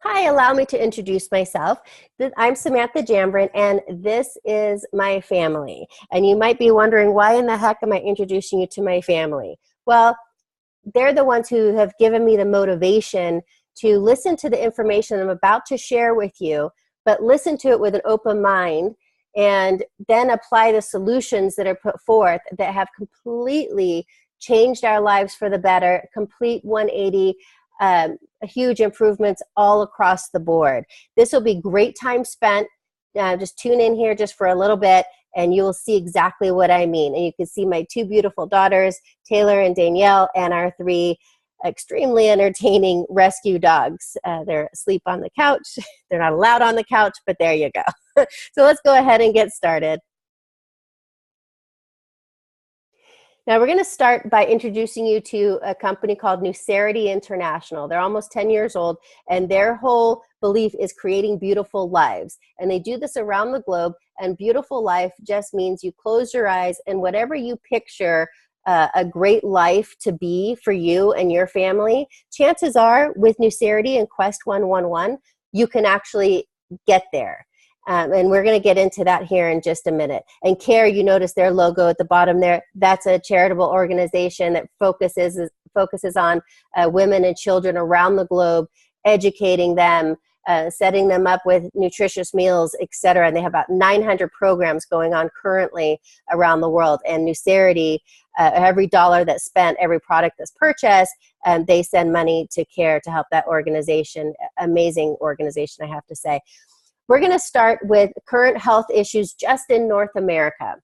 Hi, allow me to introduce myself. I'm Samantha Jambrin, and this is my family. And you might be wondering, why in the heck am I introducing you to my family? Well, they're the ones who have given me the motivation to listen to the information I'm about to share with you, but listen to it with an open mind and then apply the solutions that are put forth that have completely changed our lives for the better, complete 180, huge improvements all across the board. This will be great time spent. Just tune in here just for a little bit and you will see exactly what I mean. And you can see my two beautiful daughters, Taylor and Danielle, and our three extremely entertaining rescue dogs. They're asleep on the couch. They're not allowed on the couch, but there you go. So let's go ahead and get started. Now we're going to start by introducing you to a company called Nucerity International. They're almost 10 years old, and their whole belief is creating beautiful lives. And they do this around the globe, and beautiful life just means you close your eyes and whatever you picture a great life to be for you and your family, chances are with Nucerity and Quest 111, you can actually get there. And we're going to get into that here in just a minute. And CARE, you notice their logo at the bottom there. That's a charitable organization that focuses on women and children around the globe, educating them, setting them up with nutritious meals, etc. And they have about 900 programs going on currently around the world. And Nucerity, every dollar that's spent, every product that's purchased, they send money to CARE to help that organization. Amazing organization, I have to say. We're going to start with current health issues just in North America.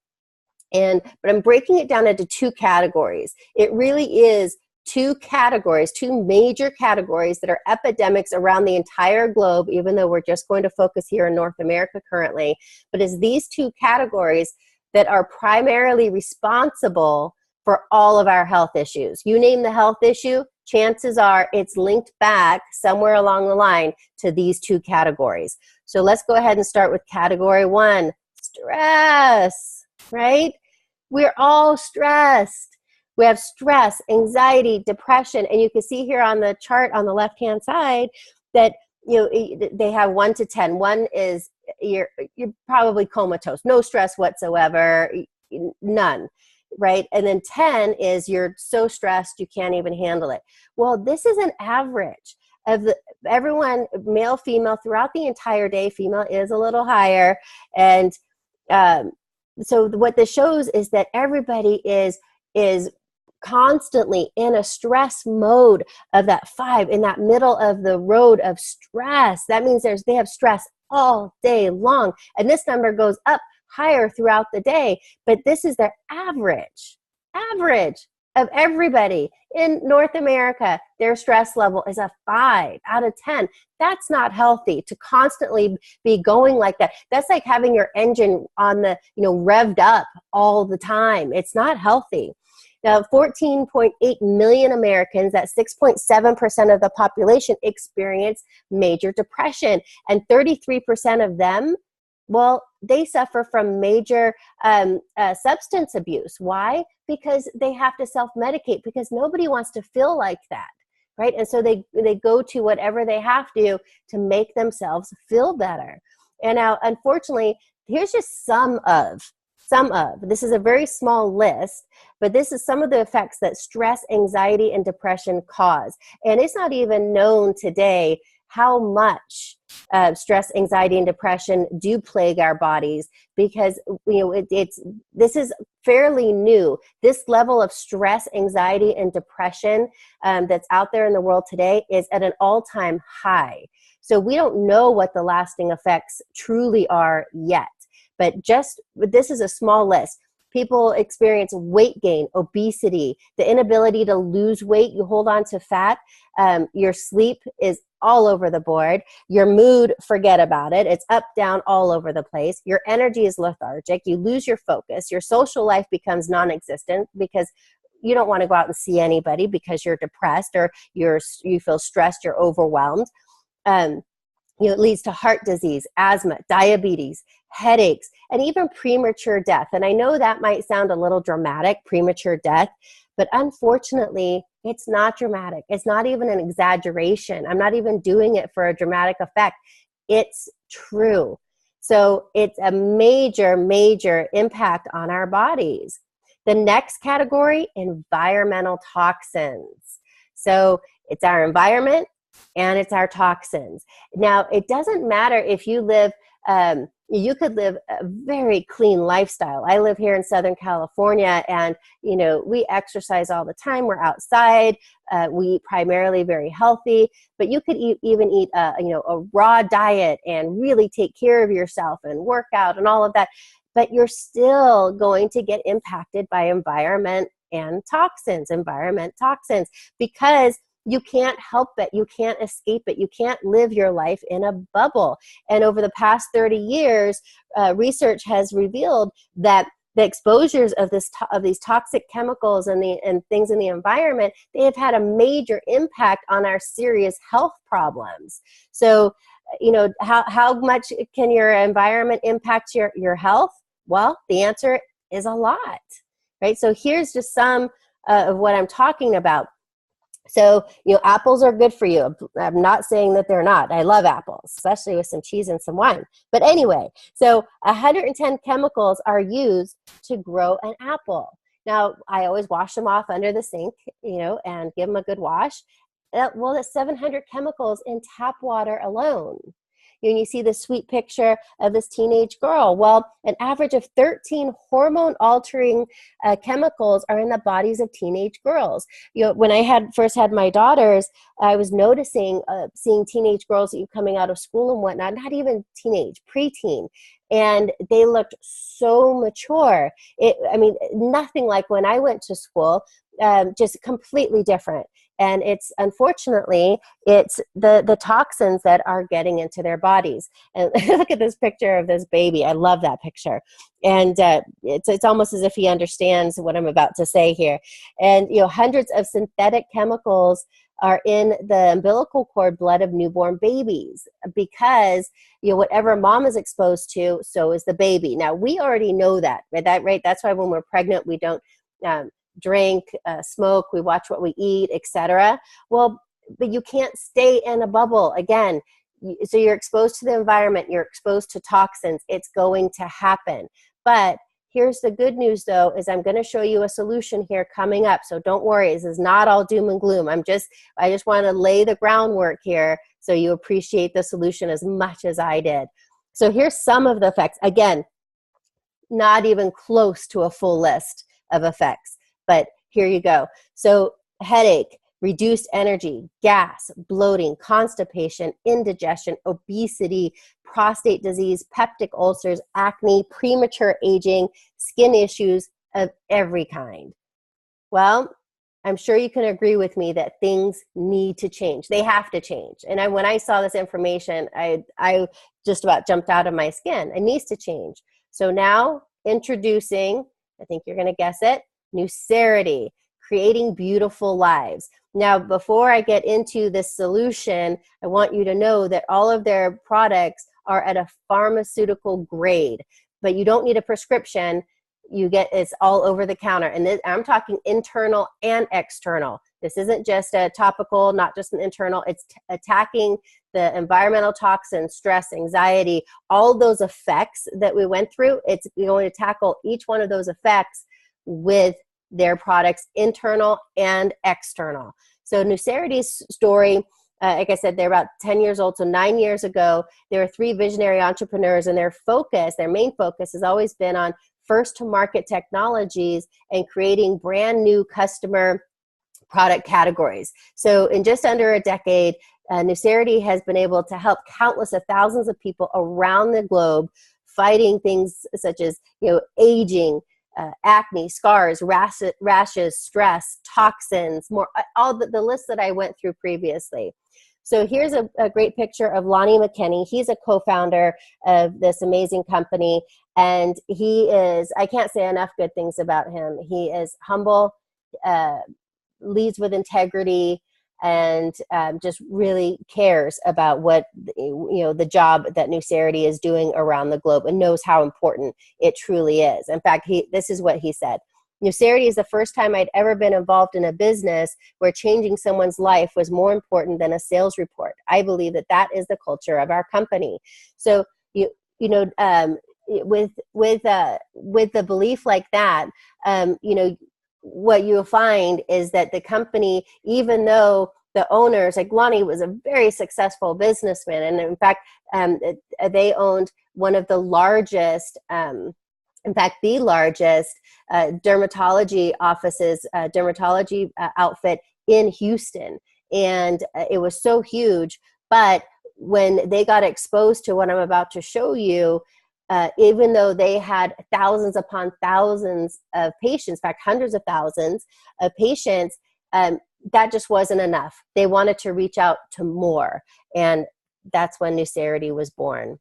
But I'm breaking it down into two categories. It really is two categories, two major categories that are epidemics around the entire globe, even though we're just going to focus here in North America currently. But it's these two categories that are primarily responsible for all of our health issues. You name the health issue, chances are it's linked back somewhere along the line to these two categories. So let's go ahead and start with category one, stress, right? We're all stressed. We have stress, anxiety, depression, and you can see here on the chart on the left-hand side that they have 1 to 10. 1 is you're probably comatose, no stress whatsoever, none. Right? And then 10 is you're so stressed you can't even handle it. Well, this is an average of everyone, male, female, throughout the entire day. Female is a little higher. And so what this shows is that everybody is constantly in a stress mode of that 5, in that middle of the road of stress. That means they have stress all day long. And this number goes up higher throughout the day, but this is their average of everybody in North America. Their stress level is a 5 out of 10. That's not healthy to constantly be going like that. That's like having your engine on the, revved up all the time. It's not healthy. Now, 14.8 million Americans, that's 6.7% of the population, experience major depression, and 33% of them, well, they suffer from major substance abuse. Why? Because they have to self-medicate, because nobody wants to feel like that, right? And so they go to whatever they have to make themselves feel better. And now, unfortunately, here's just some of, this is a very small list, but this is some of the effects that stress, anxiety, and depression cause. And it's not even known today how much stress, anxiety, and depression do plague our bodies, because this is fairly new. This level of stress, anxiety, and depression that's out there in the world today is at an all-time high. So we don't know what the lasting effects truly are yet. But this is a small list. People experience weight gain, obesity, the inability to lose weight. You hold on to fat. Your sleep is all over the board. Your mood, forget about it. It's up, down, all over the place. Your energy is lethargic. You lose your focus. Your social life becomes non-existent because you don't want to go out and see anybody because you're depressed, or you feel stressed, you're overwhelmed. It leads to heart disease, asthma, diabetes, headaches, and even premature death. And I know that might sound a little dramatic, premature death, but unfortunately, It's not dramatic. It's not even an exaggeration. I'm not even doing it for a dramatic effect. It's true. So it's a major, major impact on our bodies. The next category, environmental toxins. So it's our environment and it's our toxins. Now, it doesn't matter if you live, you could live a very clean lifestyle. I live here in Southern California, and we exercise all the time. We're outside. We eat primarily very healthy, but you could even eat a raw diet and really take care of yourself and work out and all of that. But you're still going to get impacted by environment toxins, because you can't help it. You can't escape it. You can't live your life in a bubble. And over the past 30 years, research has revealed that the exposures of these toxic chemicals and things in the environment, they have had a major impact on our serious health problems. So, how much can your environment impact your health? Well, the answer is a lot, right? So here's just some of what I'm talking about. So, apples are good for you. I'm not saying that they're not. I love apples, especially with some cheese and some wine. But anyway, so 110 chemicals are used to grow an apple. Now, I always wash them off under the sink, and give them a good wash. Well, that's 700 chemicals in tap water alone. You see the sweet picture of this teenage girl. Well, an average of 13 hormone-altering chemicals are in the bodies of teenage girls. When I first had my daughters, I was noticing, seeing teenage girls coming out of school and whatnot, not even teenage, preteen, and they looked so mature. Nothing like when I went to school, just completely different. And unfortunately, it's the toxins that are getting into their bodies. And look at this picture of this baby. I love that picture. And it's almost as if he understands what I'm about to say here. And, hundreds of synthetic chemicals are in the umbilical cord blood of newborn babies, because whatever mom is exposed to, so is the baby. Now, we already know that, right? That's why when we're pregnant, we don't drink, smoke, we watch what we eat, etc. Well, but you can't stay in a bubble. Again, so you're exposed to the environment, you're exposed to toxins, it's going to happen. But here's the good news, though, is I'm going to show you a solution here coming up. So don't worry, this is not all doom and gloom. I just want to lay the groundwork here so you appreciate the solution as much as I did. So here's some of the effects. Again, not even close to a full list of effects, but here you go. So headache, reduced energy, gas, bloating, constipation, indigestion, obesity, prostate disease, peptic ulcers, acne, premature aging, skin issues of every kind. Well, I'm sure you can agree with me that things need to change. They have to change. And when I saw this information, I just about jumped out of my skin. It needs to change. So now introducing, I think you're going to guess it, Nucerity, creating beautiful lives. Now, before I get into this solution, I want you to know that all of their products are at a pharmaceutical grade, but you don't need a prescription. It's all over the counter. And I'm talking internal and external. This isn't just a topical, not just an internal. It's attacking the environmental toxins, stress, anxiety, all those effects that we went through. It's going to tackle each one of those effects with their products, internal and external. So Nucerity's story, like I said, they're about 10 years old. So 9 years ago, there were 3 visionary entrepreneurs, and their main focus has always been on first to market technologies and creating brand new customer product categories. So in just under a decade, Nucerity has been able to help countless of thousands of people around the globe fighting things such as aging, acne, scars, rashes, stress, toxins, more, all the list that I went through previously. So here's a great picture of Lonnie McKinney. He's a co-founder of this amazing company, and he is, I can't say enough good things about him. He is humble, leads with integrity, and just really cares about what the job that Nucerity is doing around the globe, and knows how important it truly is. In fact, this is what he said. Nucerity is the first time I'd ever been involved in a business where changing someone's life was more important than a sales report. I believe that that is the culture of our company. So you know, with the belief like that, you know, what you'll find is that the company, even though the owners, like Lonnie was a very successful businessman, and in fact, they owned one of the largest, in fact, the largest dermatology offices, dermatology outfit in Houston. And it was so huge. But when they got exposed to what I'm about to show you, even though they had thousands upon thousands of patients, in fact, hundreds of thousands of patients, that just wasn't enough. They wanted to reach out to more. And that's when Nucerity was born.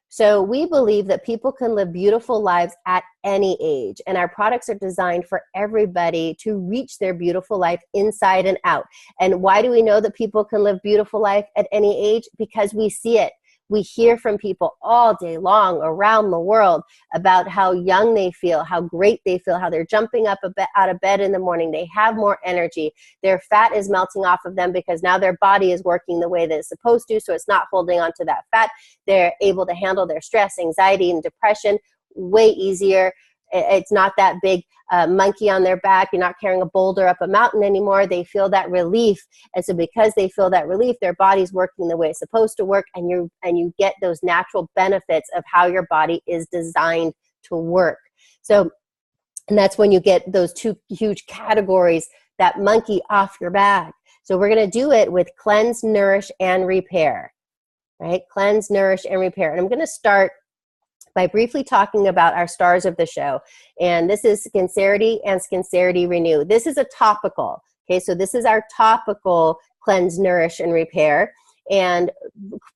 So we believe that people can live beautiful lives at any age, and our products are designed for everybody to reach their beautiful life inside and out. And why do we know that people can live beautiful life at any age? Because we see it. We hear from people all day long around the world about how young they feel, how great they feel, how they're jumping up out of bed in the morning. They have more energy. Their fat is melting off of them because now their body is working the way that it's supposed to, so it's not holding on to that fat. They're able to handle their stress, anxiety, and depression way easier. It's not that big monkey on their back. You're not carrying a boulder up a mountain anymore. They feel that relief. And so because they feel that relief, their body's working the way it's supposed to work, and you get those natural benefits of how your body is designed to work. So, and that's when you get those two huge categories, that monkey off your back. So we're going to do it with cleanse, nourish, and repair, right? Cleanse, nourish, and repair. And I'm going to start by briefly talking about our stars of the show. And this is Skincerity and Skincerity Renew. This is a topical, okay? So this is our topical cleanse, nourish, and repair. And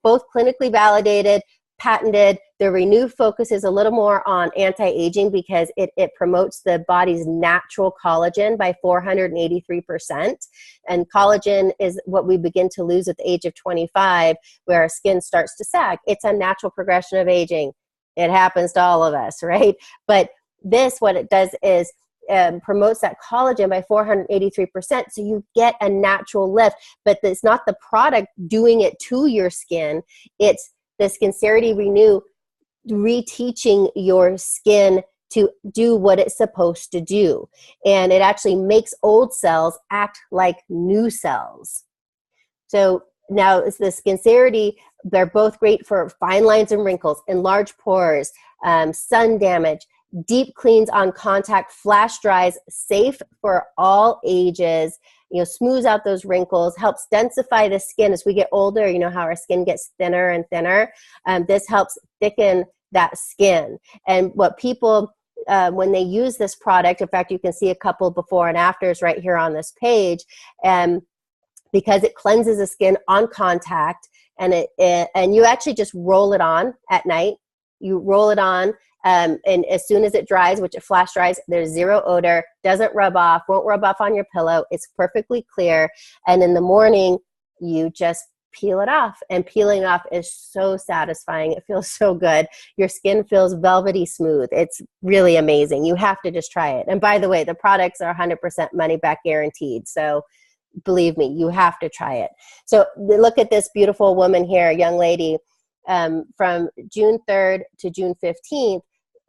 both clinically validated, patented. The Renew focuses a little more on anti-aging because it promotes the body's natural collagen by 483%. And collagen is what we begin to lose at the age of 25, where our skin starts to sag. It's a natural progression of aging. It happens to all of us, right? But this, what it does is promotes that collagen by 483%. So you get a natural lift, but it's not the product doing it to your skin. It's the Skincerity Renew reteaching your skin to do what it's supposed to do. And it actually makes old cells act like new cells. So now it's the Skincerity. They're both great for fine lines and wrinkles, enlarged pores, sun damage, deep cleans on contact, flash dries, safe for all ages, smooths out those wrinkles, helps densify the skin as we get older. You know how our skin gets thinner and thinner. This helps thicken that skin. And what people, when they use this product, in fact, you can see a couple before and afters right here on this page, because it cleanses the skin on contact, and you actually just roll it on at night. You roll it on, and as soon as it dries, which it flash dries, there's zero odor, doesn't rub off, won't rub off on your pillow. It's perfectly clear. And in the morning, you just peel it off, and peeling off is so satisfying. It feels so good. Your skin feels velvety smooth. It's really amazing. You have to just try it. And by the way, the products are 100% money back guaranteed. So believe me, you have to try it. So look at this beautiful woman here, young lady, from June 3rd to June 15th,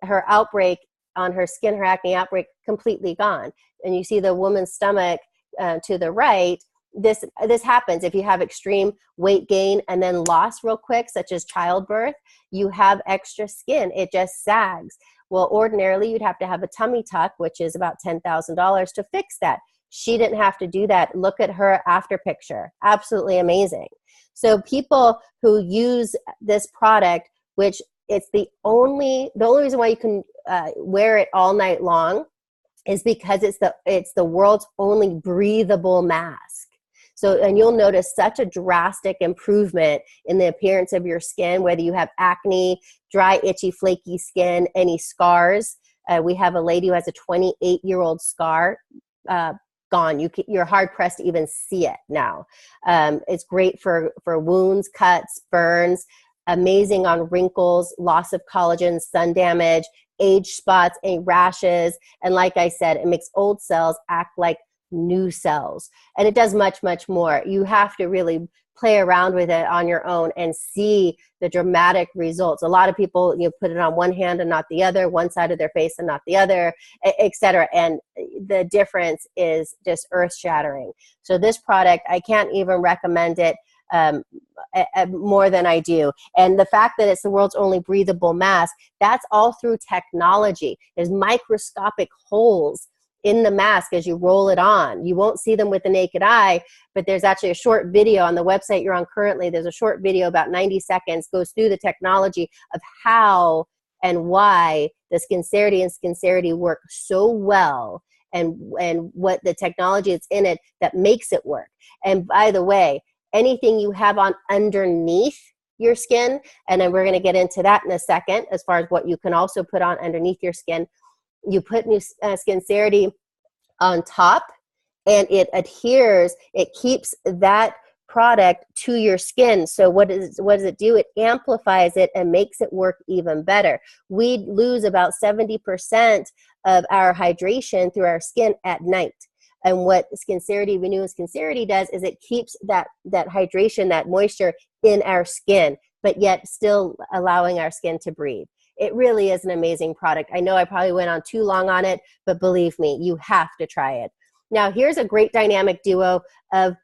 her outbreak on her skin, her acne outbreak, completely gone. And you see the woman's stomach to the right. This happens if you have extreme weight gain and then loss real quick, such as childbirth. You have extra skin. It just sags. Well, ordinarily, you'd have to have a tummy tuck, which is about $10,000 to fix that. She didn't have to do that. Look at her after picture. Absolutely amazing. So people who use this product, which it's the only reason why you can wear it all night long, is because it's the world's only breathable mask. So, and you'll notice such a drastic improvement in the appearance of your skin, whether you have acne, dry, itchy, flaky skin, any scars. We have a lady who has a 28-year-old scar gone. You're hard pressed to even see it now. It's great for wounds, cuts, burns, amazing on wrinkles, loss of collagen, sun damage, age spots, any rashes. And like I said, it makes old cells act like new cells. And it does much, much more. You have to really play around with it on your own and see the dramatic results. A lot of people, put it on one hand and not the other, one side of their face and not the other, etc. And the difference is just earth-shattering. So this product, I can't even recommend it more than I do. And the fact that it's the world's only breathable mask, that's all through technology. There's microscopic holes in the mask as you roll it on. You won't see them with the naked eye, but there's actually a short video on the website you're on currently. There's a short video, about 90 seconds, goes through the technology of how and why the Skincerity and Skincerity work so well, and what the technology that's in it that makes it work. And by the way, anything you have on underneath your skin, and then we're going to get into that in a second, as far as what you can also put on underneath your skin. You put Skincerity on top, and it adheres. It keeps that product to your skin. So what does it do? It amplifies it and makes it work even better. We lose about 70% of our hydration through our skin at night. And what Skincerity, Renew Skincerity does is it keeps that hydration, that moisture in our skin, but yet still allowing our skin to breathe. It really is an amazing product. I know I probably went on too long on it, but believe me, you have to try it. Now, here's a great dynamic duo of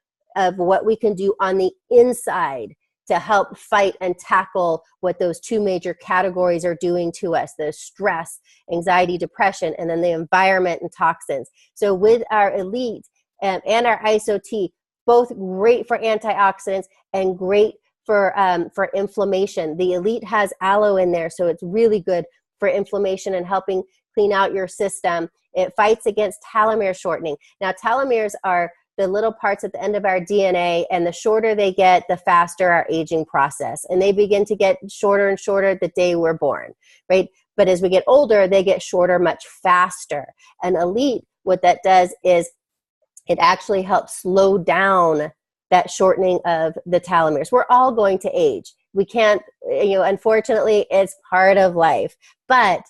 what we can do on the inside to help fight and tackle what those two major categories are doing to us: the stress, anxiety, depression, and then the environment and toxins. So with our Elite and our ISO-T, both great for antioxidants and great for inflammation. The Elite has aloe in there, so it's really good for inflammation and helping clean out your system. It fights against telomere shortening. Now, telomeres are the little parts at the end of our DNA, and the shorter they get, the faster our aging process. And they begin to get shorter and shorter the day we're born, right? But as we get older, they get shorter much faster. And Elite, what that does is it actually helps slow down that shortening of the telomeres. We're all going to age. We can't, unfortunately, it's part of life, but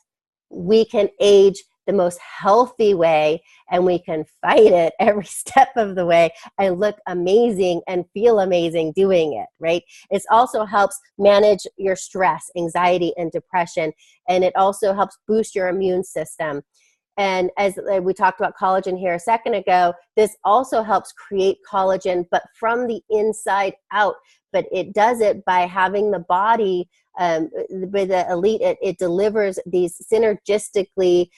we can age the most healthy way, and we can fight it every step of the way and look amazing and feel amazing doing it, right? It also helps manage your stress, anxiety, and depression, and it also helps boost your immune system. And as we talked about collagen here a second ago, this also helps create collagen, but from the inside out. But it does it by having the body, with the Elite, it delivers these synergistically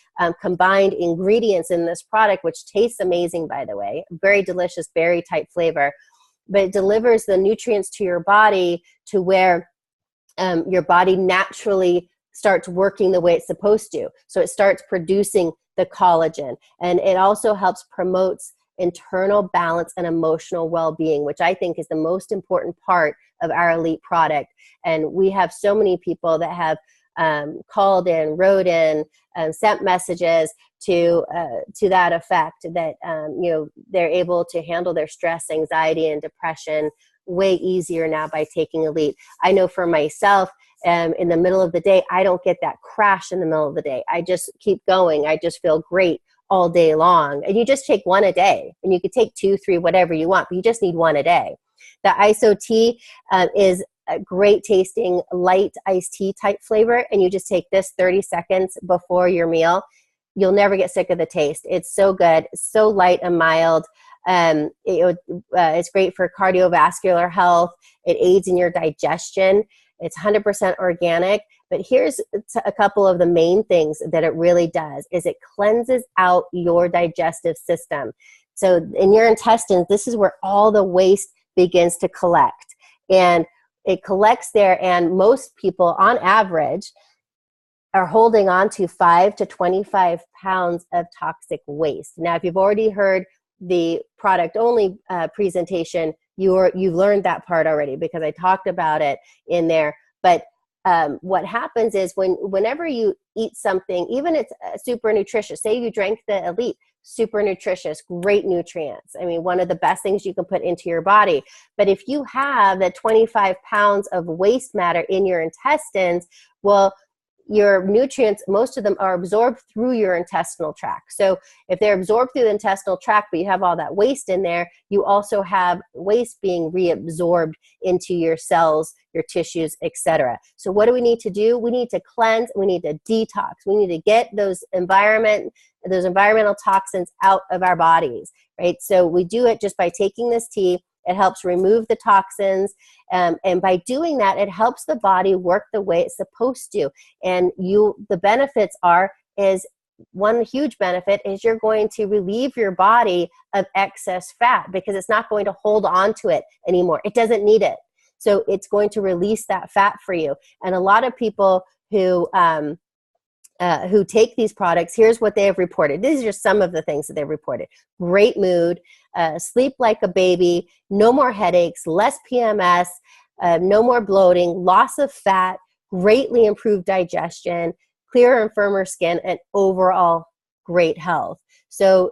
combined ingredients in this product, which tastes amazing, by the way. Very delicious berry type flavor. But it delivers the nutrients to your body to where your body naturally starts working the way it's supposed to. So it starts producing the collagen. And it also helps promotes internal balance and emotional well-being, which I think is the most important part of our Elite product. And we have so many people that have called in, wrote in, sent messages to that effect, that they're able to handle their stress, anxiety, and depression way easier now by taking Elite. I know for myself, in the middle of the day, I don't get that crash in the middle of the day. I just keep going. I just feel great all day long. And you just take one a day, and you could take 2, 3, whatever you want, but you just need one a day. The ISO-T is a great tasting light iced tea type flavor, and you just take this 30 seconds before your meal. You'll never get sick of the taste. It's so good, so light and mild. It's great for cardiovascular health. It aids in your digestion. It's 100% organic. But here's a couple of the main things that it really does is it cleanses out your digestive system. So in your intestines, this is where all the waste begins to collect. And it collects there, and most people on average are holding on to 5 to 25 pounds of toxic waste. Now, if you've already heard the product only presentation, you've learned that part already, because I talked about it in there. But what happens is whenever you eat something, even it's super nutritious, say you drank the Elite, super nutritious, great nutrients. I mean, one of the best things you can put into your body. But if you have that 25 pounds of waste matter in your intestines, well, your nutrients, most of them are absorbed through your intestinal tract. So if they're absorbed through the intestinal tract, but you have all that waste in there, you also have waste being reabsorbed into your cells, your tissues, etc. So what do we need to do? We need to cleanse, we need to detox, we need to get those environmental toxins out of our bodies, right? So we do it just by taking this tea. It helps remove the toxins, and by doing that, it helps the body work the way it's supposed to. And the benefits is one huge benefit is you're going to relieve your body of excess fat because it's not going to hold on to it anymore. It doesn't need it. So it's going to release that fat for you. And a lot of people who take these products, here's what they have reported. These are just some of the things that they've reported. Great mood, sleep like a baby, no more headaches, less PMS, no more bloating, loss of fat, greatly improved digestion, clearer and firmer skin, and overall great health. So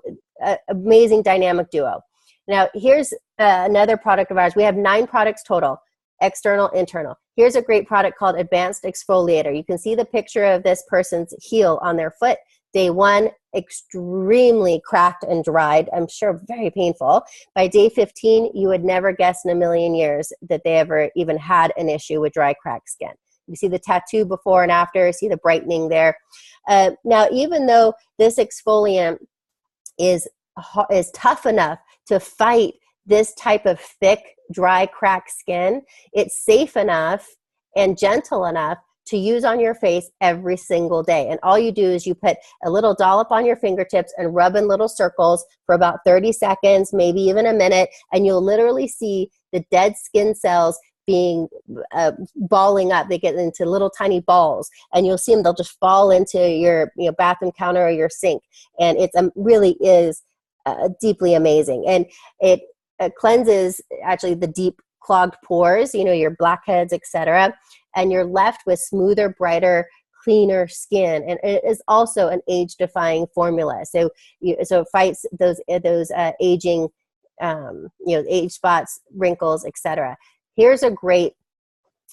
amazing dynamic duo. Now here's another product of ours. We have 9 products total. External, internal. Here's a great product called Advanced Exfoliator. You can see the picture of this person's heel on their foot. Day 1, extremely cracked and dried. I'm sure very painful. By day 15, you would never guess in a million years that they ever even had an issue with dry, cracked skin. You see the tattoo before and after, see the brightening there. Now, even though this exfoliant is tough enough to fight this type of thick, dry, cracked skin, it's safe enough and gentle enough to use on your face every single day. And all you do is you put a little dollop on your fingertips and rub in little circles for about 30 seconds, maybe even a minute, and you'll literally see the dead skin cells being balling up. They get into little tiny balls, and you'll see them. They'll just fall into your bathroom counter or your sink, and it really is deeply amazing. And it cleanses actually the deep clogged pores, your blackheads, etc., and you're left with smoother, brighter, cleaner skin. And it is also an age-defying formula. So it fights those aging, age spots, wrinkles, etc. Here's a great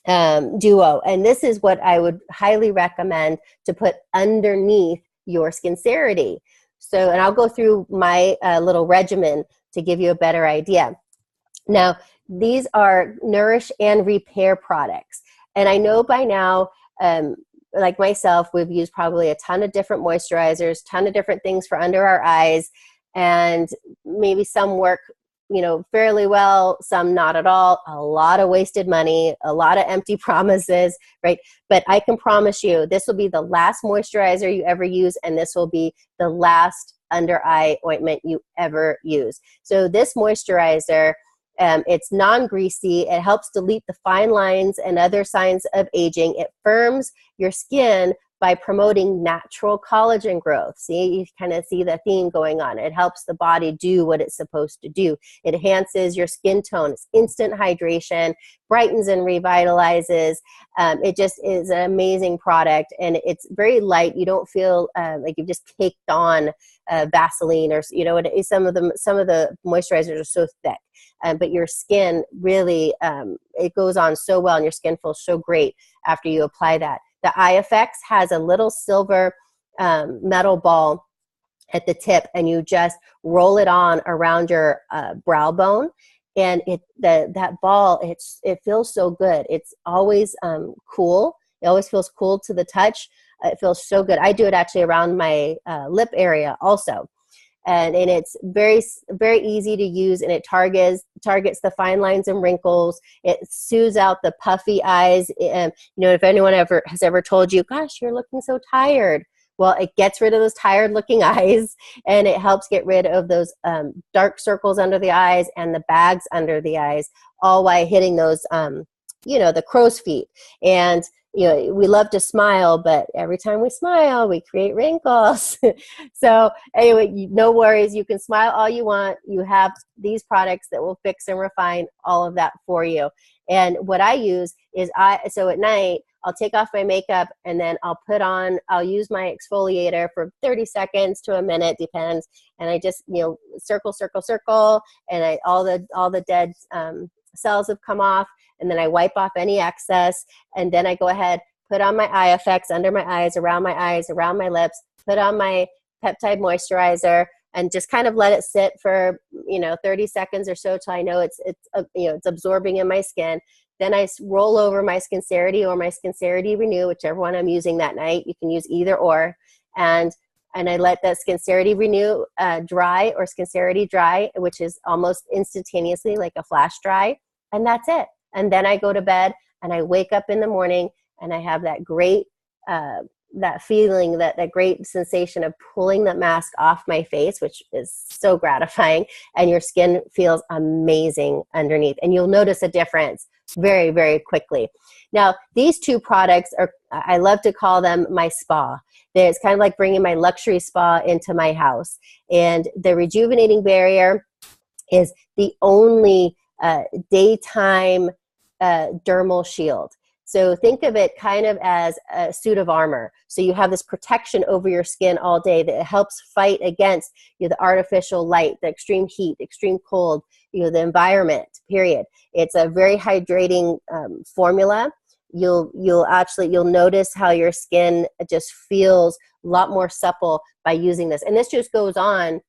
duo, and this is what I would highly recommend to put underneath your Skincerity. So, and I'll go through my little regimen to give you a better idea. Now, these are Nourish and Repair products. And I know by now, like myself, we've used probably a ton of different moisturizers, ton of different things for under our eyes, and maybe some work fairly well, some not at all, a lot of wasted money, a lot of empty promises, right? But I can promise you, this will be the last moisturizer you ever use, and this will be the last under eye ointment you ever use. So this moisturizer, it's non-greasy. It helps delete the fine lines and other signs of aging. It firms your skin by promoting natural collagen growth. See, you kind of see the theme going on. It helps the body do what it's supposed to do. It enhances your skin tone. It's instant hydration, brightens and revitalizes. It just is an amazing product, and it's very light. You don't feel like you've just caked on Vaseline, or some of the moisturizers are so thick. But your skin really, it goes on so well, and your skin feels so great after you apply that. The Eye Effects has a little silver metal ball at the tip, and you just roll it on around your brow bone, and that ball, it feels so good. It's always cool. It always feels cool to the touch. It feels so good. I do it actually around my lip area also. And it's very, very easy to use, and it targets the fine lines and wrinkles. It soothes out the puffy eyes. And if anyone has ever told you, "Gosh, you're looking so tired," well, it gets rid of those tired-looking eyes, and it helps get rid of those dark circles under the eyes and the bags under the eyes, all while hitting those, the crow's feet. And we love to smile, but every time we smile, we create wrinkles. So anyway, no worries. You can smile all you want. You have these products that will fix and refine all of that for you. And what I use is so at night, I'll take off my makeup, and then I'll use my exfoliator for 30 seconds to a minute, depends. And I just, circle, circle, circle, and all the dead cells have come off. And then I wipe off any excess, and then I go ahead, put on my eye effects under my eyes, around my lips, put on my peptide moisturizer, and just kind of let it sit for 30 seconds or so till I know it's absorbing in my skin. Then I roll over my Skincerity or my Skincerity Renew, whichever one I'm using that night. You can use either or, and I let that Skincerity Renew dry, or Skincerity dry, which is almost instantaneously like a flash dry, and that's it. And then I go to bed, and I wake up in the morning, and I have that great that feeling, that great sensation of pulling the mask off my face, which is so gratifying, and your skin feels amazing underneath, and you'll notice a difference very, very quickly. Now, these two products are, I love to call them my spa. It's kind of like bringing my luxury spa into my house. And the Rejuvenating Barrier is the only daytime dermal shield. So think of it kind of as a suit of armor. So you have this protection over your skin all day that helps fight against the artificial light, the extreme heat, extreme cold, the environment, period. It's a very hydrating formula. You'll notice how your skin just feels a lot more supple by using this. And this just goes on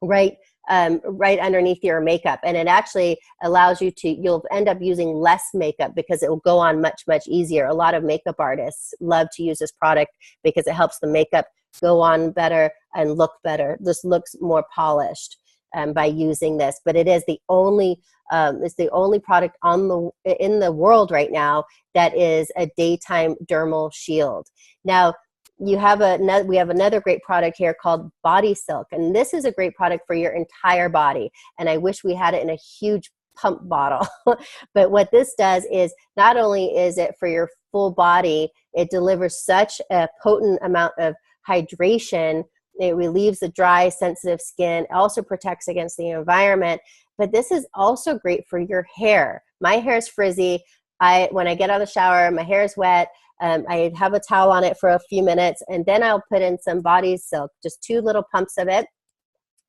right underneath your makeup, and it actually allows you to, you'll end up using less makeup because it will go on much, much easier. A lot of makeup artists love to use this product because it helps the makeup go on better and look better. This looks more polished by using this, but it is the only product in the world right now that is a daytime dermal shield. Now, we have another great product here called Body Silk, and this is a great product for your entire body, and I wish we had it in a huge pump bottle. But what this does is, not only is it for your full body, it delivers such a potent amount of hydration. It relieves the dry, sensitive skin. It also protects against the environment, but this is also great for your hair. My hair is frizzy. When I get out of the shower, my hair is wet. I have a towel on it for a few minutes, and then I'll put in some Body Silk, just 2 little pumps of it,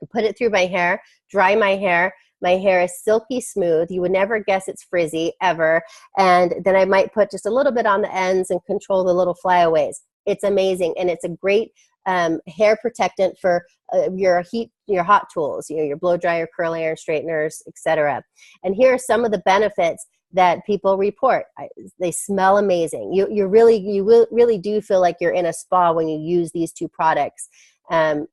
and put it through my hair, dry my hair. My hair is silky smooth. You would never guess it's frizzy, ever. And then I might put just a little bit on the ends and control the little flyaways. It's amazing, and it's a great hair protectant for your hot tools, your blow dryer, curl iron, straighteners, etc. And here are some of the benefits that people report. They smell amazing. You really do feel like you're in a spa when you use these 2 products. And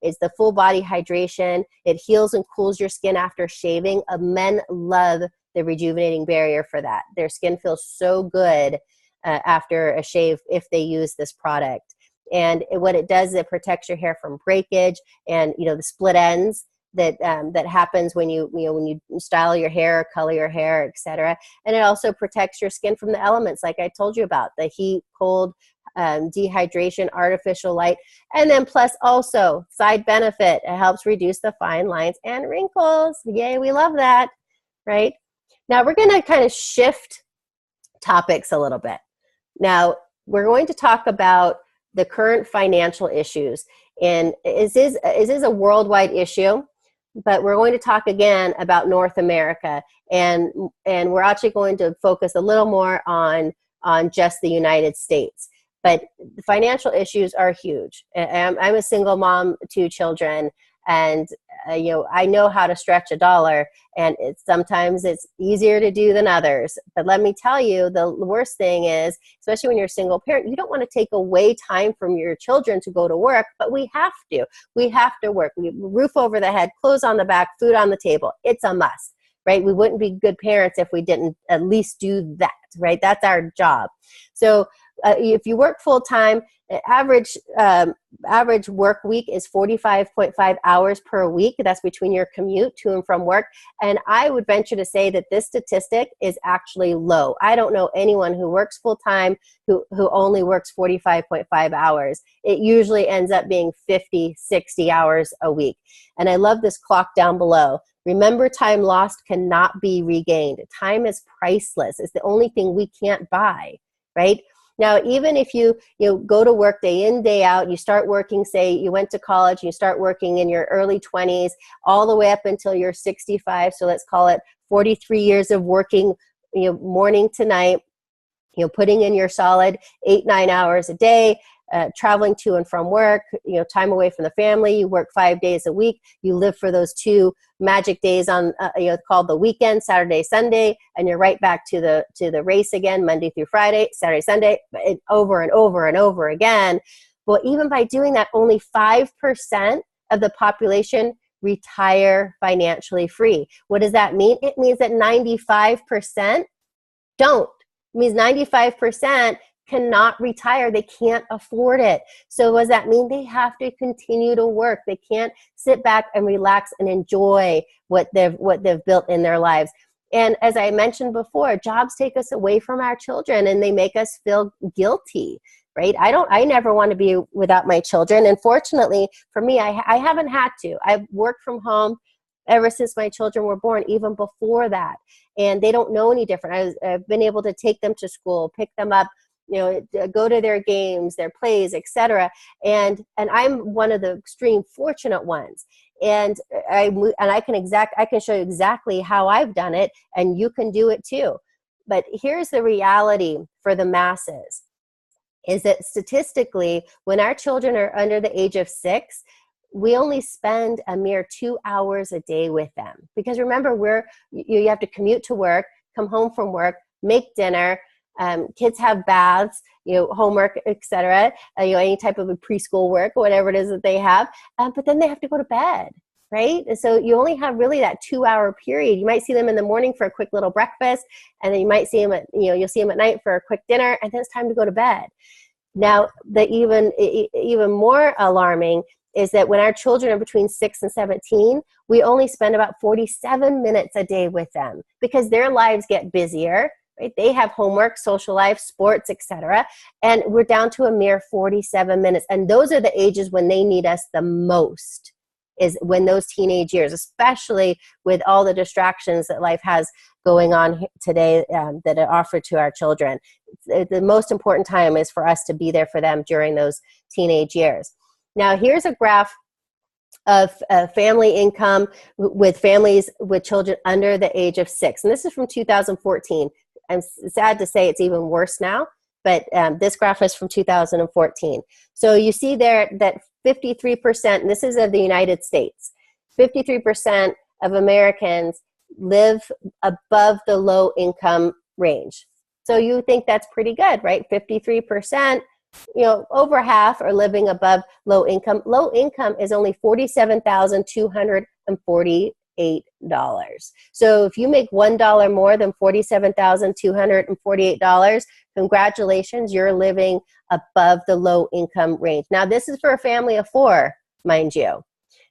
it's the full body hydration. It heals and cools your skin after shaving. Men love the Rejuvenating Barrier for that. Their skin feels so good after a shave if they use this product. And what it does is it protects your hair from breakage and the split ends that happens when you style your hair, color your hair, etc. And it also protects your skin from the elements, like I told you about, the heat, cold, dehydration, artificial light, and then plus also side benefit, it helps reduce the fine lines and wrinkles. Yay, we love that, right? Now we're going to kind of shift topics a little bit. Now we're going to talk about the current financial issues, and is this a worldwide issue? But we're going to talk again about North America, and we're actually going to focus a little more on just the United States. But the financial issues are huge. I'm a single mom, 2 children, and I know how to stretch a dollar, and sometimes it's easier to do than others. But let me tell you, the worst thing is, especially when you're a single parent, you don't want to take away time from your children to go to work, but we have to. We have to work. We roof over the head, clothes on the back, food on the table. It's a must, right? We wouldn't be good parents if we didn't at least do that, right? That's our job. So if you work full time, average work week is 45.5 hours per week. That's between your commute to and from work. And I would venture to say that this statistic is actually low. I don't know anyone who works full time who only works 45.5 hours. It usually ends up being 50, 60 hours a week. And I love this clock down below. Remember, time lost cannot be regained. Time is priceless. It's the only thing we can't buy, right? Now, even if you go to work day in, day out, you start working, say you went to college, you start working in your early 20s, all the way up until you're 65, so let's call it 43 years of working, morning to night. putting in your solid 8-9 hours a day, traveling to and from work, time away from the family. You work 5 days a week. You live for those 2 magic days on, called the weekend, Saturday, Sunday, and you're right back to the race again, Monday through Friday, Saturday, Sunday, over and over and over again. Well, even by doing that, only 5% of the population retire financially free. What does that mean? It means that 95% don't. It means 95% cannot retire. They can't afford it. So what does that mean? They have to continue to work. They can't sit back and relax and enjoy what they've built in their lives. And as I mentioned before, jobs take us away from our children and they make us feel guilty, right? I never want to be without my children. And fortunately for me, I haven't had to. I've worked from home ever since my children were born, even before that. And they don't know any different. I've been able to take them to school, pick them up, go to their games, their plays, etc. And I'm one of the extreme fortunate ones. And I can show you exactly how I've done it, and you can do it too. But here's the reality for the masses, is that statistically, when our children are under the age of 6, we only spend a mere 2 hours a day with them. Because remember, you have to commute to work, come home from work, make dinner, kids have baths, homework, etc., any type of a preschool work, whatever it is that they have, but then they have to go to bed, right? And so you only have really that 2-hour period. You might see them in the morning for a quick little breakfast, and then you might see them you'll see them at night for a quick dinner, and then it's time to go to bed. Now, the even more alarming is that when our children are between 6 and 17, we only spend about 47 minutes a day with them because their lives get busier, right? They have homework, social life, sports, etc. And we're down to a mere 47 minutes. And those are the ages when they need us the most, is when those teenage years, especially with all the distractions that life has going on today that are offered to our children. The most important time is for us to be there for them during those teenage years. Now, here's a graph of family income with families with children under the age of 6. And this is from 2014. I'm sad to say it's even worse now, but this graph is from 2014. So you see there that 53%, and this is of the United States, 53% of Americans live above the low income range. So you think that's pretty good, right? 53%, over half are living above low income. Low income is only $47,248. So if you make $1 more than $47,248, congratulations, you're living above the low income range. Now, this is for a family of 4, mind you.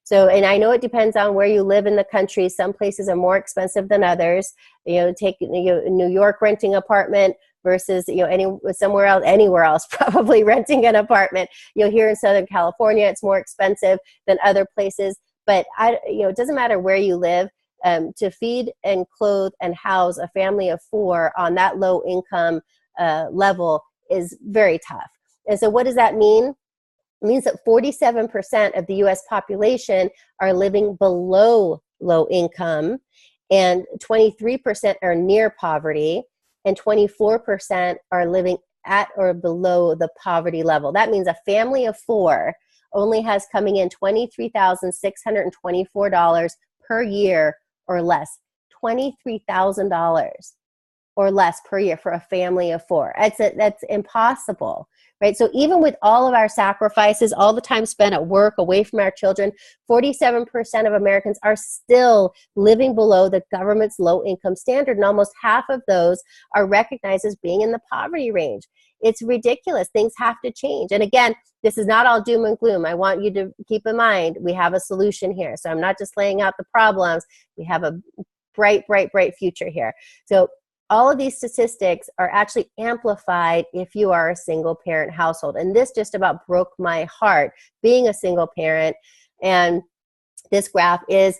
So, and I know it depends on where you live in the country. Some places are more expensive than others. Take New York renting an apartment versus anywhere else probably renting an apartment. Here in Southern California, it's more expensive than other places. But it doesn't matter where you live. To feed and clothe and house a family of 4 on that low income level is very tough. And so, what does that mean? It means that 47% of the U.S. population are living below low income, and 23% are near poverty, and 24% are living at or below the poverty level. That means a family of 4 only has coming in $23,624 per year or less. $23,000 or less per year for a family of 4. That's impossible, right? So even with all of our sacrifices, all the time spent at work, away from our children, 47% of Americans are still living below the government's low income standard, and almost half of those are recognized as being in the poverty range. It's ridiculous. Things have to change. And again, this is not all doom and gloom. I want you to keep in mind, we have a solution here. So I'm not just laying out the problems. We have a bright, bright, bright future here. So all of these statistics are actually amplified if you are a single parent household. And this just about broke my heart, being a single parent. And this graph is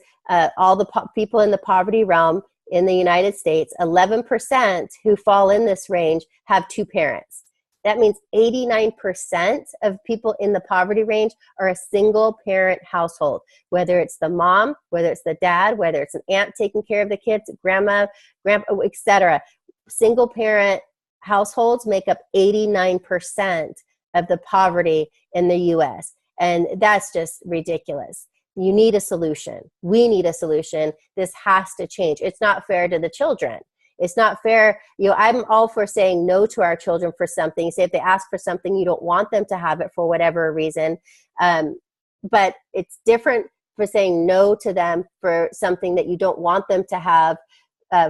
all the people in the poverty realm in the United States. 11% who fall in this range have 2 parents. That means 89% of people in the poverty range are a single parent household, whether it's the mom, whether it's the dad, whether it's an aunt taking care of the kids, grandma, grandpa, etc. Single parent households make up 89% of the poverty in the US. And that's just ridiculous. You need a solution. We need a solution. This has to change. It's not fair to the children. It's not fair. I'm all for saying no to our children for something. Say if they ask for something, you don't want them to have it for whatever reason. But it's different for saying no to them for something that you don't want them to have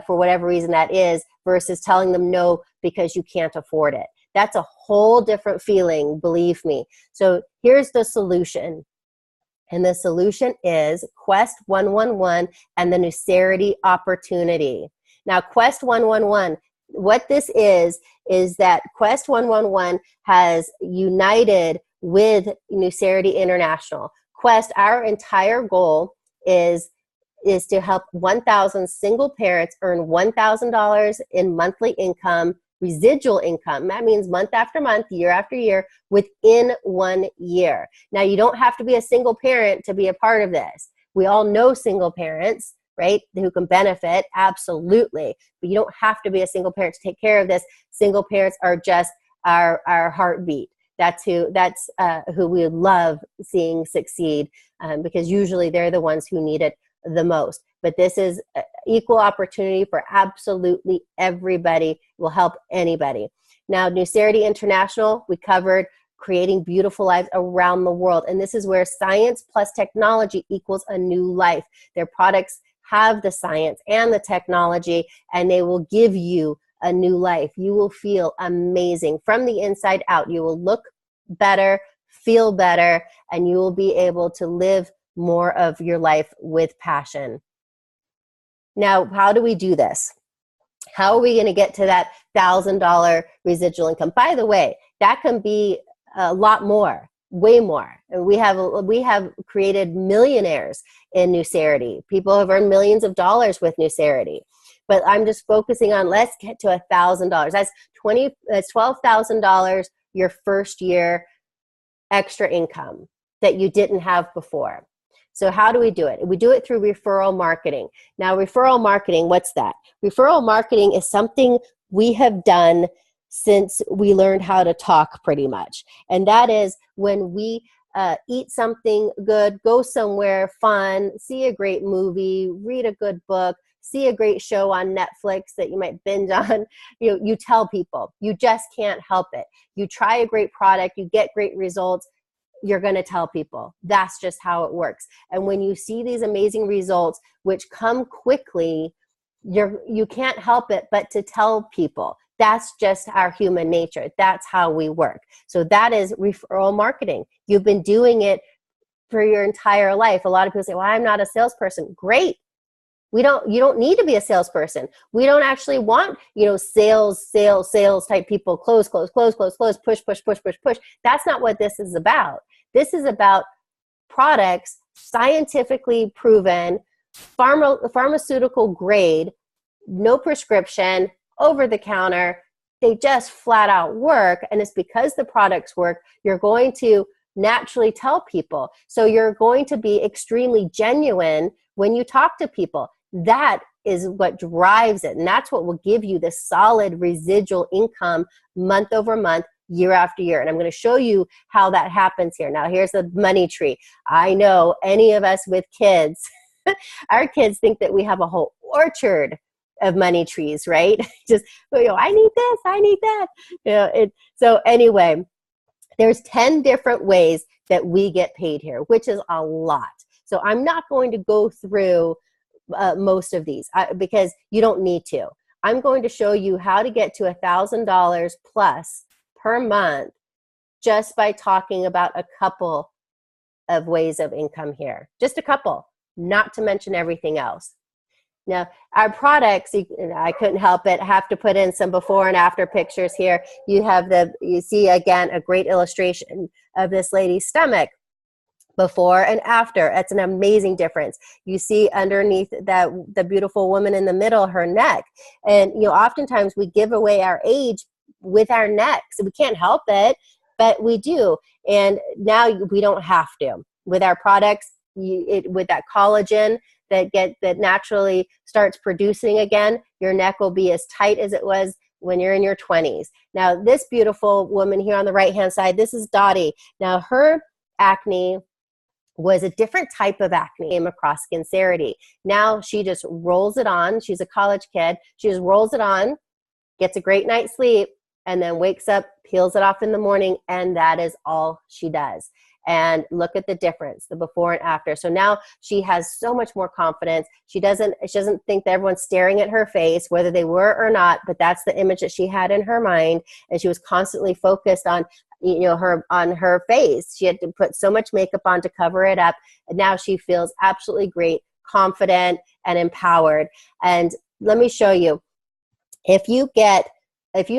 for whatever reason that is, versus telling them no because you can't afford it. That's a whole different feeling, believe me. So here's the solution. And the solution is Quest 111 and the Nucerity Opportunity. Now, Quest 111, what this is that Quest 111 has united with Nucerity International. Quest, our entire goal is to help 1,000 single parents earn $1,000 in monthly income, residual income. That means month after month, year after year, within 1 year. Now, you don't have to be a single parent to be a part of this. We all know single parents, right, who can benefit, absolutely. But you don't have to be a single parent to take care of this. Single parents are just our heartbeat. That's who we love seeing succeed, because usually they're the ones who need it the most. But this is equal opportunity for absolutely everybody. Will help anybody. Now, Nucerity International, we covered creating beautiful lives around the world. And this is where science plus technology equals a new life. Their products have the science and the technology, and they will give you a new life. You will feel amazing from the inside out. You will look better, feel better, and you will be able to live more of your life with passion. Now, how do we do this? How are we going to get to that $1,000 residual income? By the way, that can be a lot more, way more. And we have created millionaires in Nucerity. People have earned millions of dollars with Nucerity. But I'm just focusing on, let's get to $1,000. That's $12,000 your first year extra income that you didn't have before. So how do we do it? We do it through referral marketing. Now, referral marketing, what's that? Referral marketing is something we have done since we learned how to talk, pretty much. And that is when we eat something good, go somewhere fun, see a great movie, read a good book, see a great show on Netflix that you might binge on, you tell people. You just can't help it. You try a great product, you get great results, you're going to tell people. That's just how it works. And when you see these amazing results, which come quickly, you can't help it but to tell people. That's just our human nature. That's how we work. So that is referral marketing. You've been doing it for your entire life. A lot of people say, well, I'm not a salesperson. Great. You don't need to be a salesperson. We don't actually want, sales type people, close, push. That's not what this is about. This is about products, scientifically proven, pharmaceutical grade, no prescription, over the counter. They just flat out work. And it's because the products work, you're going to naturally tell people. So you're going to be extremely genuine when you talk to people. That is what drives it. And that's what will give you the solid residual income month over month, year after year. And I'm going to show you how that happens here. Now, here's the money tree. I know any of us with kids, our kids think that we have a whole orchard of money trees, right? Just, I need this, I need that. So anyway, there's 10 different ways that we get paid here, which is a lot. So I'm not going to go through most of these because you don't need to. I'm going to show you how to get to $1,000 plus per month just by talking about a couple of ways of income here. Just a couple, not to mention everything else. Now, our products, I couldn't help it, have to put in some before and after pictures here. You see again a great illustration of this lady's stomach. Before and after, it's an amazing difference. You see underneath that the beautiful woman in the middle, her neck. And oftentimes we give away our age with our necks. We can't help it, but we do. And now we don't have to. With our products, with that collagen that naturally starts producing again, your neck will be as tight as it was when you're in your 20s. Now, this beautiful woman here on the right-hand side, this is Dottie. Now, her acne was a different type of acne, came across Skincerity. Now she just rolls it on. She's a college kid. She just rolls it on, gets a great night's sleep, and then wakes up, peels it off in the morning, and that is all she does. And look at the difference, the before and after. So now she has so much more confidence. She doesn't think that everyone's staring at her face, whether they were or not, but that's the image that she had in her mind. And she was constantly focused on, on her face. She had to put so much makeup on to cover it up. And now she feels absolutely great, confident, and empowered. And let me show you. If you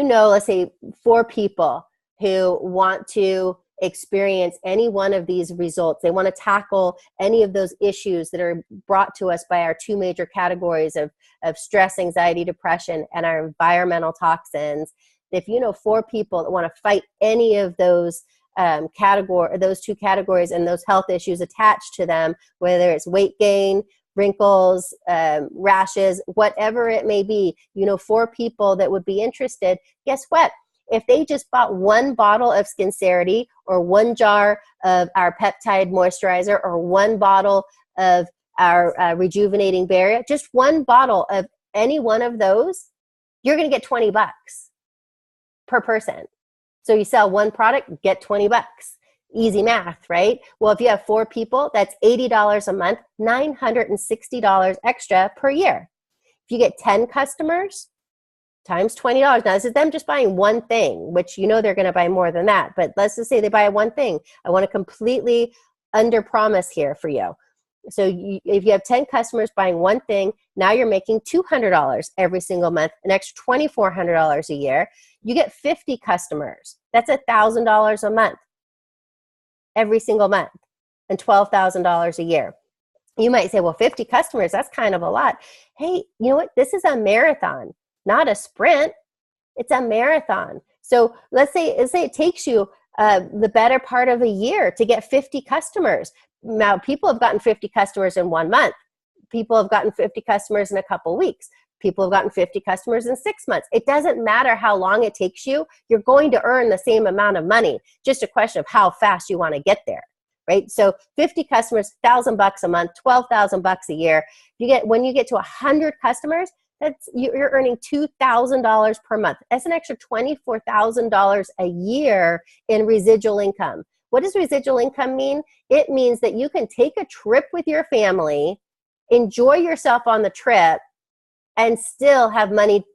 know, let's say 4 people who want to experience any one of these results, they want to tackle any of those issues that are brought to us by our 2 major categories of stress, anxiety, depression, and our environmental toxins. If you know 4 people that want to fight any of those those 2 categories and those health issues attached to them, whether it's weight gain, wrinkles, rashes, whatever it may be, 4 people that would be interested, guess what? If they just bought 1 bottle of Skincerity or 1 jar of our peptide moisturizer or 1 bottle of our rejuvenating barrier, just 1 bottle of any one of those, you're going to get $20 per person. So you sell 1 product, get $20. Easy math, right? Well, if you have 4 people, that's $80 a month, $960 extra per year. If you get 10 customers, times $20. Now, this is them just buying 1 thing, which they're going to buy more than that. But let's just say they buy 1 thing. I want to completely under-promise here for you. So if you have 10 customers buying 1 thing, now you're making $200 every single month, an extra $2,400 a year. You get 50 customers. That's $1,000 a month every single month and $12,000 a year. You might say, well, 50 customers, that's kind of a lot. Hey, you know what? This is a marathon, not a sprint. It's a marathon. So let's say it takes you the better part of a year to get 50 customers. Now, people have gotten 50 customers in 1 month. People have gotten 50 customers in a couple weeks. People have gotten 50 customers in 6 months. It doesn't matter how long it takes you. You're going to earn the same amount of money. Just a question of how fast you want to get there, right? So 50 customers, $1,000 a month, $12,000 a year. When you get to 100 customers, you're earning $2,000 per month. That's an extra $24,000 a year in residual income. What does residual income mean? It means that you can take a trip with your family, enjoy yourself on the trip, and still have money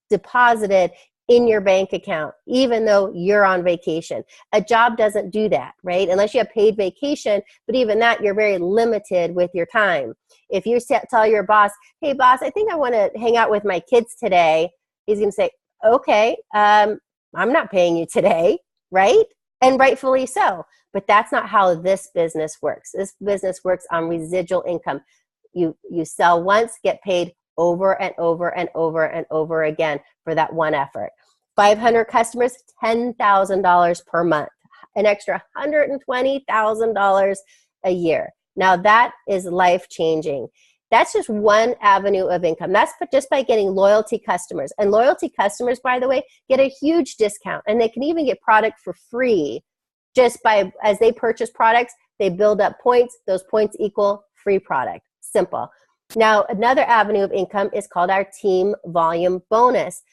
deposited in your bank account, even though you're on vacation. A job doesn't do that, right? Unless you have paid vacation, but even that, you're very limited with your time. If you tell your boss, hey boss, I think I want to hang out with my kids today, he's going to say, okay, I'm not paying you today, right? And rightfully so. But that's not how this business works. This business works on residual income. You sell once, get paid over and over and over and over again for that one effort. 500 customers, $10,000 per month, an extra $120,000 a year. Now that is life-changing. That's just one avenue of income. That's just by getting loyalty customers. And loyalty customers, by the way, get a huge discount. And they can even get product for free just by, as they purchase products, they build up points. Those points equal free product. Simple. Now, another avenue of income is called our team volume bonus.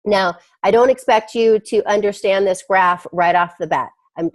Now, I don't expect you to understand this graph right off the bat.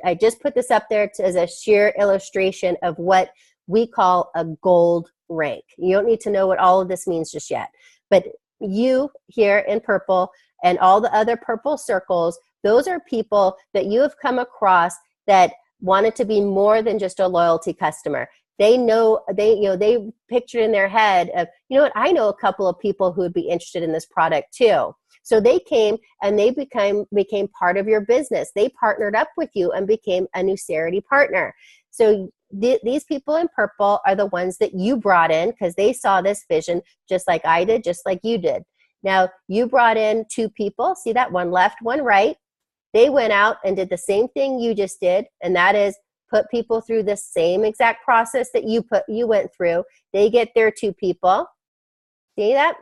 I just put this up there as a sheer illustration of what we call a gold rank. You don't need to know what all of this means just yet. But you here in purple and all the other purple circles, those are people that you have come across that wanted to be more than just a loyalty customer. They know, they pictured in their head of, you know what, I know a couple of people who would be interested in this product too. So they came and they became part of your business. They partnered up with you and became a Nucerity partner. So these people in purple are the ones that you brought in because they saw this vision just like I did, just like you did. Now, you brought in 2 people. See that? One left, one right. They went out and did the same thing you just did, and that is put people through the same exact process that you went through. They get their 2 people. See that?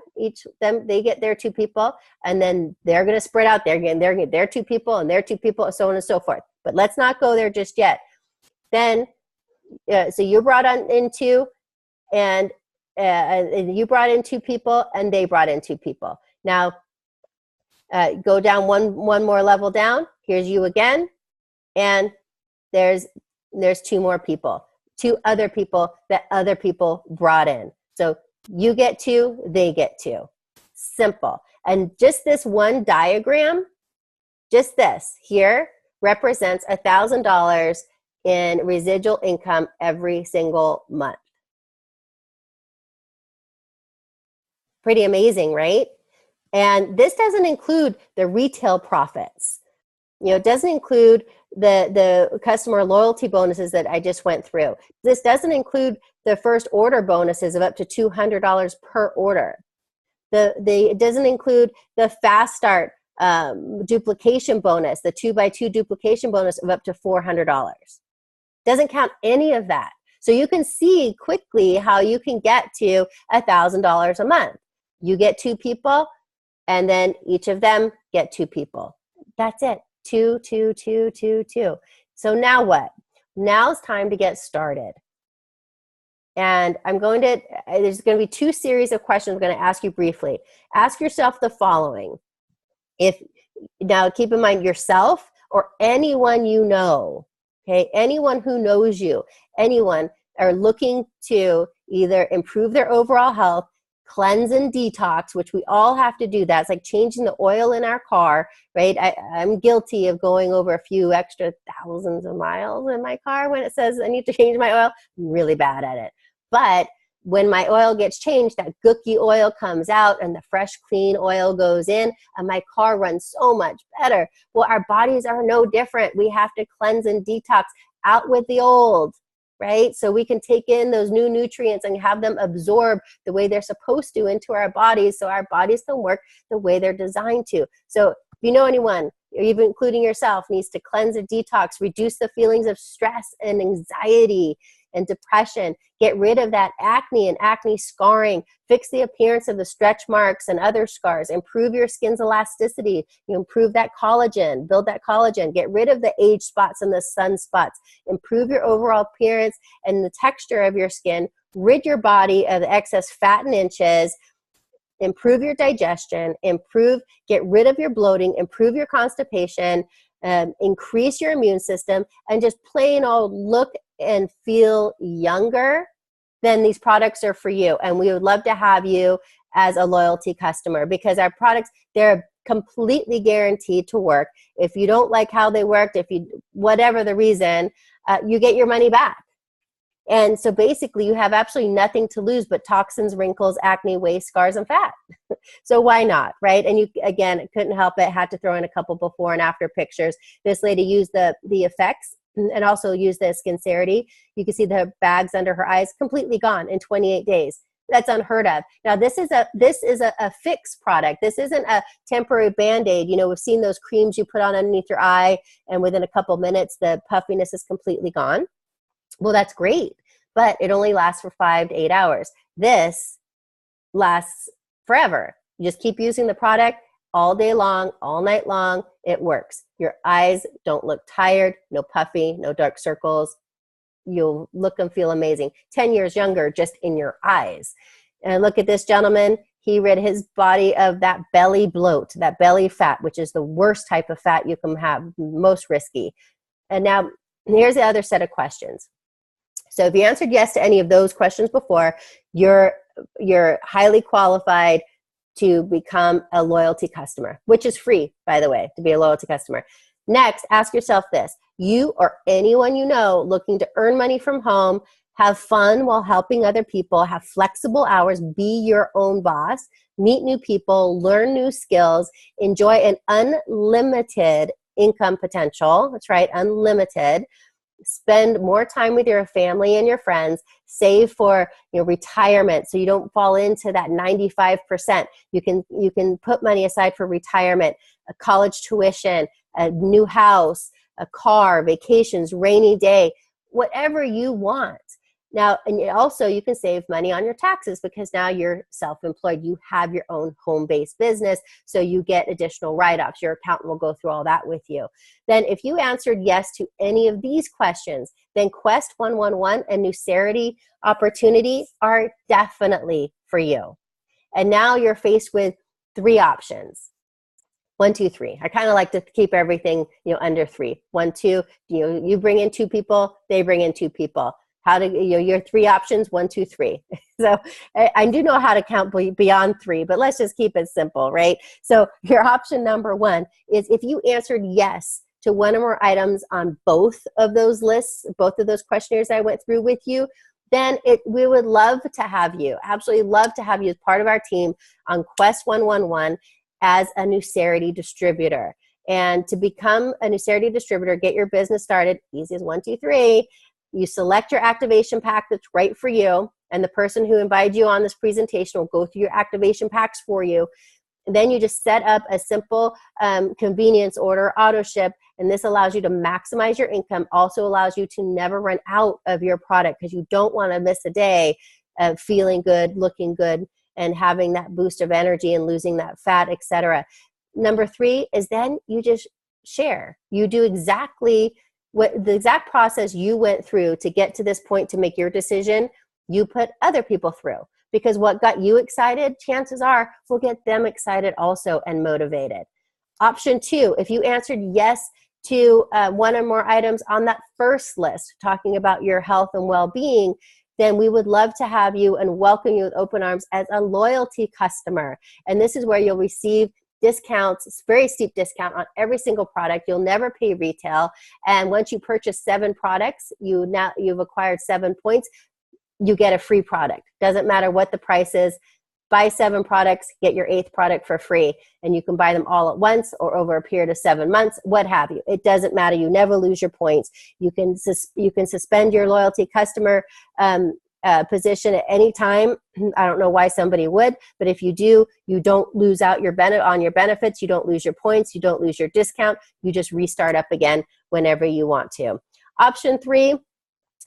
they get their 2 people, and then they're going to spread out. They're getting their 2 people and their 2 people, so on and so forth. But let's not go there just yet. Then, so you brought in 2, and you brought in 2 people, and they brought in 2 people. Now, go down one more level down. Here's you again, and there's 2 more people, 2 other people that other people brought in. So you get 2, they get 2. Simple. And just this one diagram, just this here, represents $1,000 in residual income every single month. Pretty amazing, right? And this doesn't include the retail profits. It doesn't include the customer loyalty bonuses that I just went through. This doesn't include the first order bonuses of up to $200 per order. It doesn't include the fast start duplication bonus, the 2x2 duplication bonus of up to $400. Doesn't count any of that. So you can see quickly how you can get to $1,000 a month. You get 2 people, and then each of them get 2 people. That's it. 2, 2, 2, 2, 2. So now what? Now it's time to get started. And there's going to be 2 series of questions I'm going to ask you briefly. Ask yourself the following. Now keep in mind yourself or anyone you know, okay? Anyone who knows you, anyone are looking to either improve their overall health, cleanse and detox, which we all have to do. That's like changing the oil in our car, right? I'm guilty of going over a few extra thousands of miles in my car when it says I need to change my oil. I'm really bad at it. But when my oil gets changed, that gooky oil comes out and the fresh, clean oil goes in, and my car runs so much better. Well, our bodies are no different. We have to cleanse and detox, out with the old, right? So we can take in those new nutrients and have them absorb the way they're supposed to into our bodies, so our bodies can work the way they're designed to. So if you know anyone, or even including yourself, needs to cleanse and detox, reduce the feelings of stress and anxiety and depression, get rid of that acne and acne scarring, fix the appearance of the stretch marks and other scars, improve your skin's elasticity, improve that collagen, build that collagen, get rid of the age spots and the sunspots, improve your overall appearance and the texture of your skin, rid your body of the excess fat and inches, improve your digestion, get rid of your bloating, improve your constipation, increase your immune system, and just plain old look and feel younger, then these products are for you. And we would love to have you as a loyalty customer, because our products, they're completely guaranteed to work. If you don't like how they worked, whatever the reason, you get your money back. And so basically you have absolutely nothing to lose but toxins, wrinkles, acne, waste, scars, and fat. So why not, right? And you, again, couldn't help it, had to throw in a couple before and after pictures. This lady used the effects and also used the Skincerity. You can see the bags under her eyes completely gone in 28 days. That's unheard of. Now this is a fixed product. This isn't a temporary Band-Aid. We've seen those creams you put on underneath your eye and within a couple minutes the puffiness is completely gone. Well, that's great, but it only lasts for 5 to 8 hours. This lasts forever. You just keep using the product all day long, all night long. It works. Your eyes don't look tired, no puffy, no dark circles. You'll look and feel amazing. 10 years younger just in your eyes. And look at this gentleman. He rid his body of that belly bloat, that belly fat, which is the worst type of fat you can have, most risky. And now here's the other set of questions. So if you answered yes to any of those questions before, you're highly qualified to become a loyalty customer, which is free, by the way, to be a loyalty customer. Next, ask yourself this. You or anyone you know looking to earn money from home, have fun while helping other people, have flexible hours, be your own boss, meet new people, learn new skills, enjoy an unlimited income potential. That's right, unlimited. Spend more time with your family and your friends, save for retirement so you don't fall into that 95%. You can put money aside for retirement, a college tuition, a new house, a car, vacations, rainy day, whatever you want. Now, and also you can save money on your taxes because now you're self-employed. You have your own home-based business, so you get additional write-offs. Your accountant will go through all that with you. Then if you answered yes to any of these questions, then Quest 111 and Nucerity Opportunity are definitely for you. And now you're faced with 3 options. 1, 2, 3. I kind of like to keep everything, under 3. 1, 2, you bring in 2 people, they bring in 2 people. How to, your 3 options, 1, 2, 3. So I do know how to count beyond 3, but let's just keep it simple, right? So your option number 1 is if you answered yes to one or more items on both of those lists, both of those questionnaires I went through with you, then we would love to have you, absolutely love to have you as part of our team on Quest 111 as a Nucerity distributor. And to become a Nucerity distributor, get your business started, easy as 1, 2, 3. You select your activation pack that's right for you, and the person who invited you on this presentation will go through your activation packs for you. And then you just set up a simple convenience order, auto ship, and this allows you to maximize your income, also allows you to never run out of your product because you don't want to miss a day of feeling good, looking good, and having that boost of energy and losing that fat, etc. Number 3 is then you just share. You do exactly what the exact process you went through to get to this point to make your decision, you put other people through. Because what got you excited, chances are, will get them excited also and motivated. Option 2, if you answered yes to 1 or more items on that first list, talking about your health and well-being, then we would love to have you and welcome you with open arms as a loyalty customer. And this is where you'll receive discounts, very steep discount on every single product. You'll never pay retail. And once you purchase 7 products, you've acquired 7 points, you get a free product. Doesn't matter what the price is. Buy 7 products, get your 8th product for free. And you can buy them all at once or over a period of 7 months, what have you. It doesn't matter. You never lose your points. You can suspend your loyalty customer position at any time. I don't know why somebody would, but if you do, you don't lose out on your benefits. You don't lose your points. You don't lose your discount. You just restart up again whenever you want to. Option 3,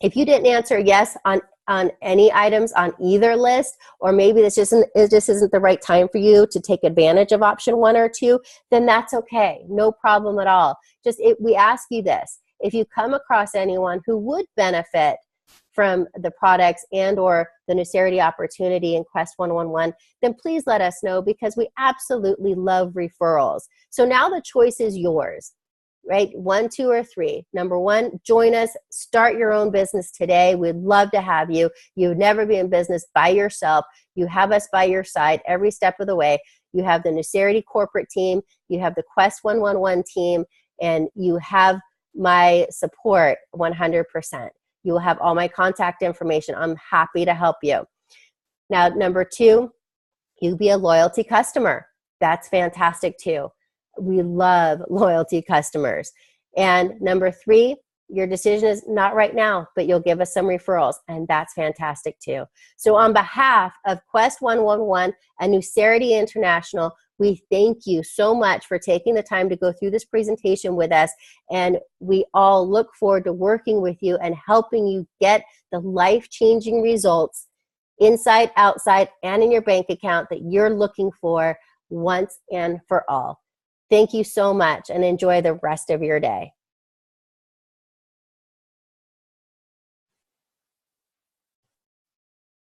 if you didn't answer yes on any items on either list, or maybe it just isn't the right time for you to take advantage of option 1 or 2, then that's okay. No problem at all. We ask you this. If you come across anyone who would benefit from the products and or the Nucerity Opportunity in Quest 111, then please let us know because we absolutely love referrals. So now the choice is yours. Right? 1, 2, or 3. Number 1, join us. Start your own business today. We'd love to have you. You would never be in business by yourself. You have us by your side every step of the way. You have the Nucerity corporate team. You have the Quest 111 team. And you have my support 100%. You will have all my contact information. I'm happy to help you. Now, number 2, you be a loyalty customer. That's fantastic too. We love loyalty customers. And number 3, your decision is not right now, but you'll give us some referrals, and that's fantastic too. So on behalf of Quest 111 and Nucerity International, we thank you so much for taking the time to go through this presentation with us, and we all look forward to working with you and helping you get the life-changing results inside, outside, and in your bank account that you're looking for once and for all. Thank you so much and enjoy the rest of your day.